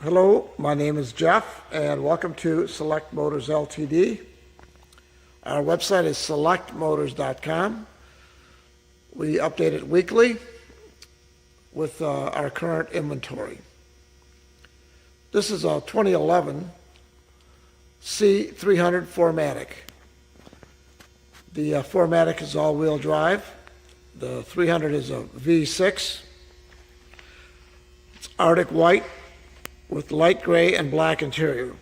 Hello, my name is Jeff, and welcome to Select Motors Ltd. Our website is selectmotors.com. We update it weekly with our current inventory. This is a 2011 C300 4MATIC. The 4MATIC is all-wheel drive. The 300 is a V6. It's Arctic white with light gray and black interior.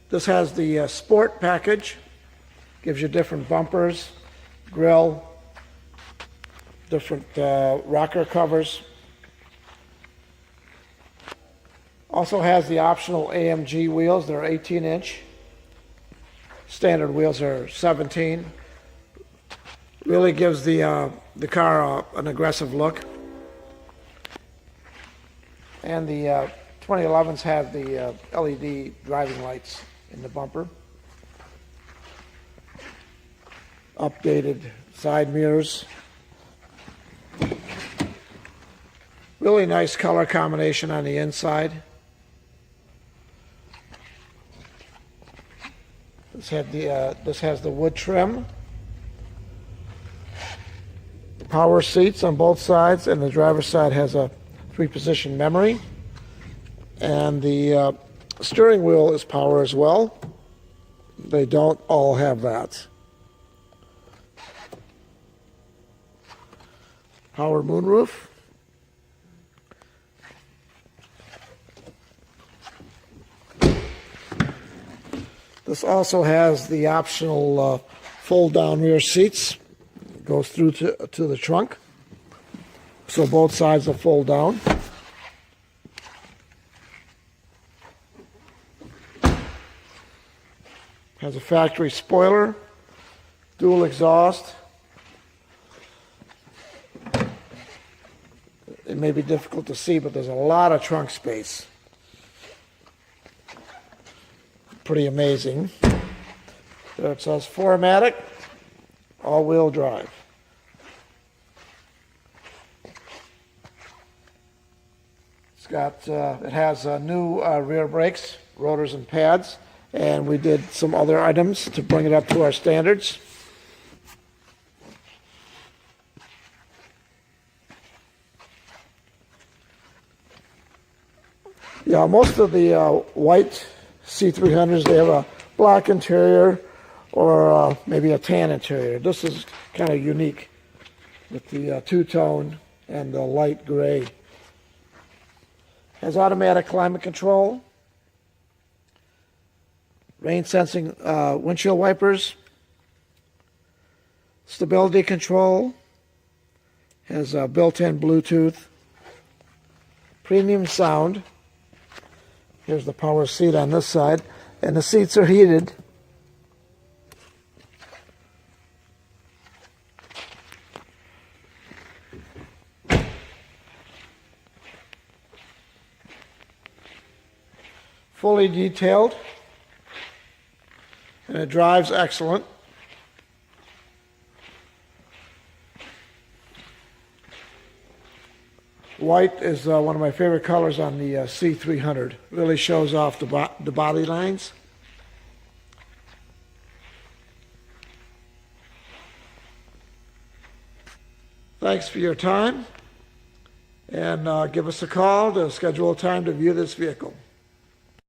This has the sport package, gives you different bumpers, grille, different rocker covers. Also has the optional AMG wheels. They're 18-inch. Standard wheels are 17. Really gives the car an aggressive look. And the 2011s have the LED driving lights in the bumper. Updated side mirrors. Really nice color combination on the inside. This has the wood trim. Power seats on both sides, and the driver's side has a 3-position memory. And the steering wheel is power as well. They don't all have that. Power moonroof. This also has the optional fold-down rear seats. It goes through to the trunk, so both sides will fold down. Has a factory spoiler, dual exhaust. It may be difficult to see, but there's a lot of trunk space. Pretty amazing. There it says 4MATIC, all-wheel drive. It has new rear brakes, rotors and pads, and we did some other items to bring it up to our standards. Yeah, most of the white C300s, they have a black interior or maybe a tan interior. This is kind of unique with the two-tone and the light gray. Has automatic climate control, rain sensing windshield wipers, stability control, has built-in Bluetooth, premium sound. Here's the power seat on this side, and the seats are heated. Fully detailed, and it drives excellent. White is one of my favorite colors on the C300. Really shows off the body lines. Thanks for your time, and give us a call to schedule a time to view this vehicle.